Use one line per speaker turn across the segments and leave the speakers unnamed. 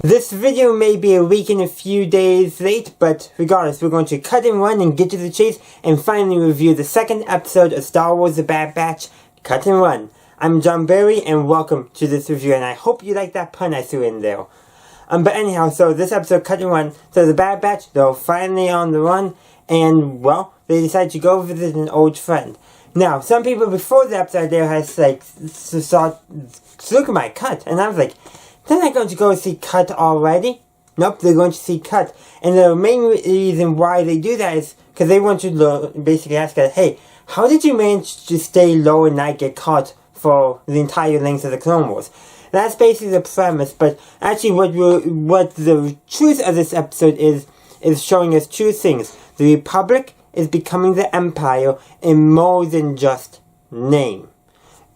This video may be a week and a few days late, but regardless, we're going to cut and run and get to the chase and finally review the second episode of Star Wars The Bad Batch, Cut and Run. I'm John Berry and welcome to this review, and I hope you like that pun I threw in there. But anyhow, so this episode, Cut and Run, so the Bad Batch, they're finally on the run, and, well, they decide to go visit an old friend. Now, some people before the episode there has, look at my Cut, and I was like, they're not going to go see Cut already. Nope, they're going to see Cut. And the main reason why they do that is because they want to basically ask us, hey, how did you manage to stay low and not get caught for the entire length of the Clone Wars? That's basically the premise, but actually what the truth of this episode is showing us two things. The Republic is becoming the Empire in more than just name.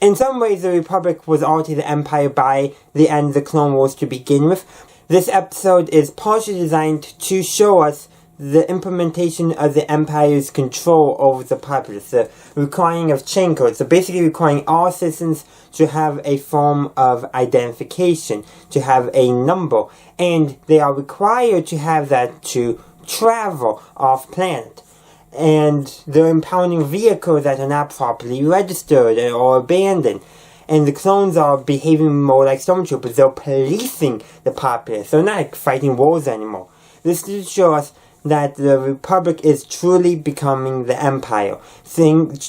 In some ways, the Republic was already the Empire by the end of the Clone Wars to begin with. This episode is partially designed to show us the implementation of the Empire's control over the populace, the requiring of chain codes, so basically requiring all citizens to have a form of identification, to have a number, and they are required to have that to travel off-planet. And they're impounding vehicles that are not properly registered or abandoned. And the clones are behaving more like stormtroopers. They're policing the populace. They're not fighting wars anymore. This to show us that the Republic is truly becoming the Empire.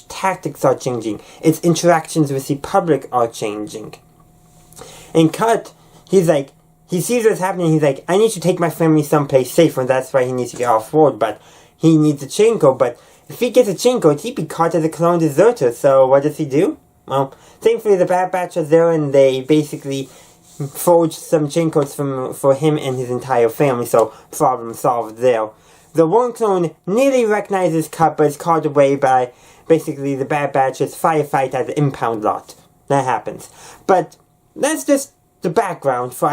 Tactics are changing. Its interactions with the Republic are changing. And Cut, he sees what's happening. He's like, I need to take my family someplace safe, and that's why he needs to get off board. But he needs a chain code, but if he gets a chain code, he'd be caught as a clone deserter, so what does he do? Well, thankfully the Bad Batch are there, and they basically forged some chain codes for him and his entire family, so problem solved there. The one clone nearly recognizes Cut, but is called away by basically the Bad Batch's firefight at the impound lot. That happens. But that's just the background for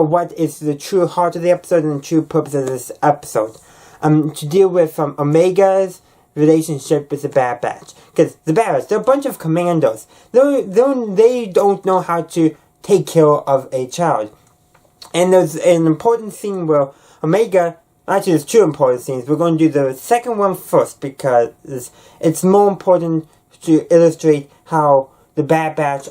what is the true heart of the episode and the true purpose of this episode. To deal with Omega's relationship with the Bad Batch. Because the Bad Batch, they're a bunch of commandos. They don't know how to take care of a child. And there's an important scene where Omega, actually there's two important scenes. We're going to do the second one first because it's more important to illustrate how the Bad Batch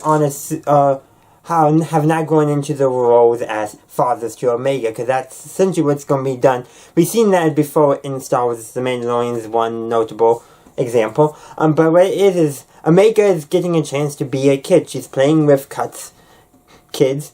have not gone into the roles as fathers to Omega, because that's essentially what's going to be done. We've seen that before in Star Wars. The Mandalorian is one notable example. But what it is Omega is getting a chance to be a kid. She's playing with Cut's kids,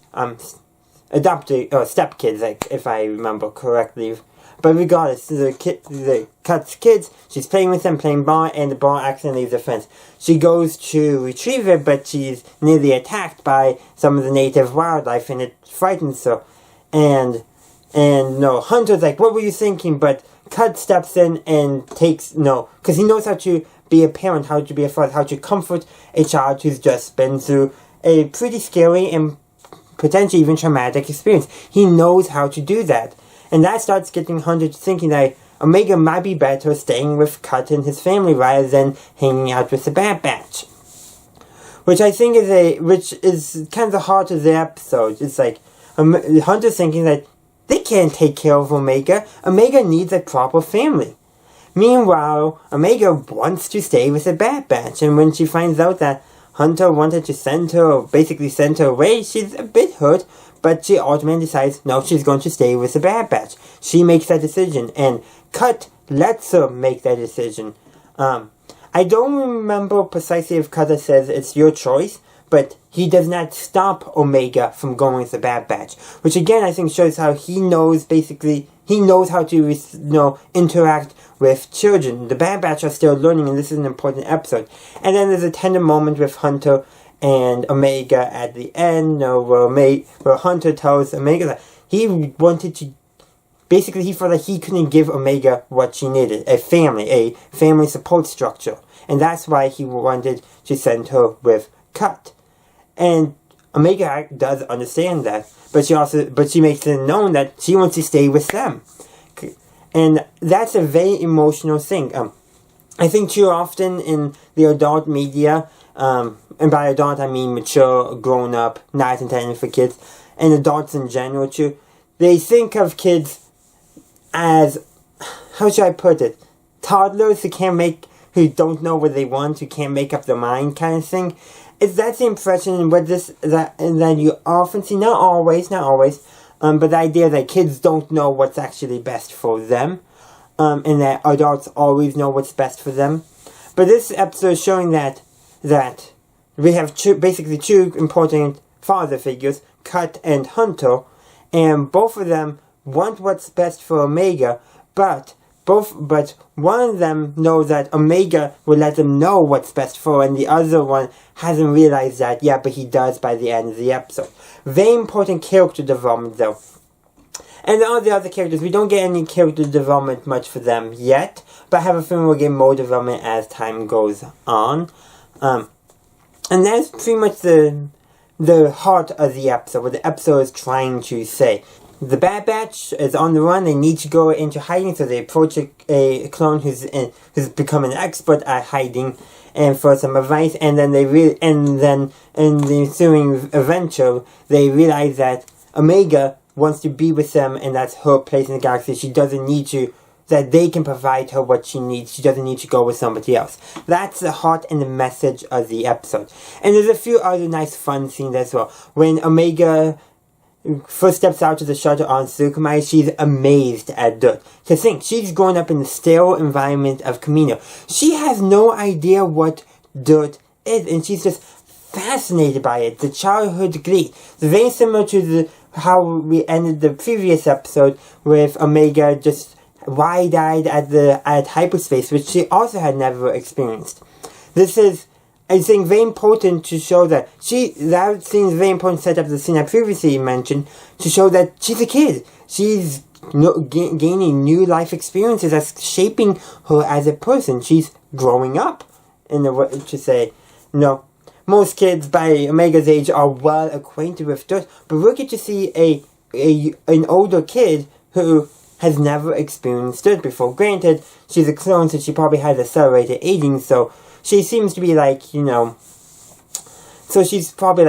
adopted, or stepkids, if I remember correctly. But regardless, the Cut's kids, she's playing with them, playing ball, and the ball accidentally leaves her fence. She goes to retrieve it, but she's nearly attacked by some of the native wildlife, and it frightens her. And Hunter's like, what were you thinking? But Cut steps in and because he knows how to be a parent, how to be a father, how to comfort a child who's just been through a pretty scary and potentially even traumatic experience. He knows how to do that. And that starts getting Hunter to thinking that Omega might be better staying with Cut and his family rather than hanging out with the Bad Batch. Which I think is kind of the heart of the episode. It's like, Hunter's thinking that they can't take care of Omega. Omega needs a proper family. Meanwhile, Omega wants to stay with the Bad Batch, and when she finds out that Hunter wanted to send her away, she's a bit hurt. But she ultimately decides, no, she's going to stay with the Bad Batch. She makes that decision, and Cut lets her make that decision. I don't remember precisely if Cut says it's your choice, but he does not stop Omega from going with the Bad Batch. Which again, I think shows how he knows how to, interact with children. The Bad Batch are still learning, and this is an important episode. And then there's a tender moment with Hunter and Omega at the end, where Hunter tells Omega that he wanted to, basically he felt like he couldn't give Omega what she needed, a family support structure. And that's why he wanted to send her with Cut. And Omega does understand that, but she makes it known that she wants to stay with them. And that's a very emotional thing. I think too often in the adult media, and by adult I mean mature, grown up, not intended for kids, and adults in general too, they think of kids as, how should I put it, toddlers who don't know what they want, who can't make up their mind kind of thing. That's the impression that you often see, not always, but the idea that kids don't know what's actually best for them, and that adults always know what's best for them. But this episode is showing that we have basically two important father figures, Cut and Hunter, and both of them want what's best for Omega, but one of them knows that Omega will let them know what's best for her, and the other one hasn't realized that yet, but he does by the end of the episode. Very important character development though. And all the other characters, we don't get any character development much for them yet, but I have a feeling we'll get more development as time goes on. And that's pretty much the heart of the episode, what the episode is trying to say. The Bad Batch is on the run. They need to go into hiding, so they approach a clone who's become an expert at hiding, and for some advice. And then in the ensuing adventure, they realize that Omega wants to be with them, and that's her place in the galaxy. She doesn't need to. That they can provide her what she needs. She doesn't need to go with somebody else. That's the heart and the message of the episode. And there's a few other nice fun scenes as well. When Omega first steps out to the shuttle on Sukhumai, she's amazed at dirt. To think, she's grown up in the sterile environment of Kamino. She has no idea what dirt is, and she's just fascinated by it. The childhood glee. It's very similar to how we ended the previous episode with Omega just wide-eyed at hyperspace, which she also had never experienced. This is, I think, very important to show that that scene is very important to set up the scene I previously mentioned, to show that she's a kid. She's gaining new life experiences that's shaping her as a person. She's growing up, in a way to say. Most kids by Omega's age are well acquainted with dirt, but we get to see an older kid who has never experienced dirt before. Granted, she's a clone, so she probably has accelerated aging, so she seems to be so she's probably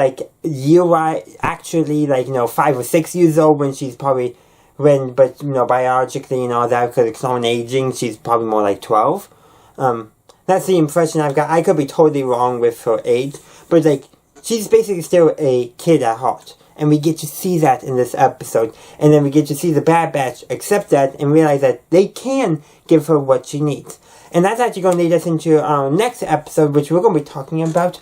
actually 5 or 6 years old when she's probably, biologically and all that, because of clone aging, she's probably more like 12. That's the impression I've got. I could be totally wrong with her age, but she's basically still a kid at heart. And we get to see that in this episode. And then we get to see the Bad Batch accept that and realize that they can give her what she needs. And that's actually going to lead us into our next episode, which we're going to be talking about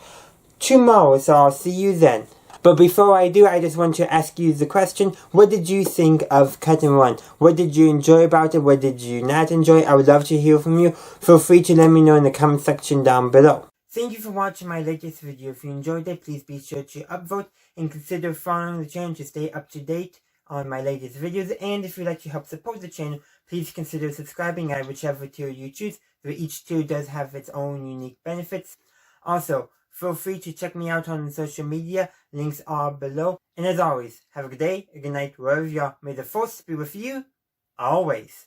tomorrow. So I'll see you then. But before I do, I just want to ask you the question, what did you think of Cut and Run? What did you enjoy about it? What did you not enjoy? I would love to hear from you. Feel free to let me know in the comment section down below. Thank you for watching my latest video. If you enjoyed it, please be sure to upvote and consider following the channel to stay up to date on my latest videos. And if you'd like to help support the channel, please consider subscribing at whichever tier you choose, where each tier does have its own unique benefits. Also, feel free to check me out on social media. Links are below. And as always, have a good day, a good night, wherever you are. May the force be with you always.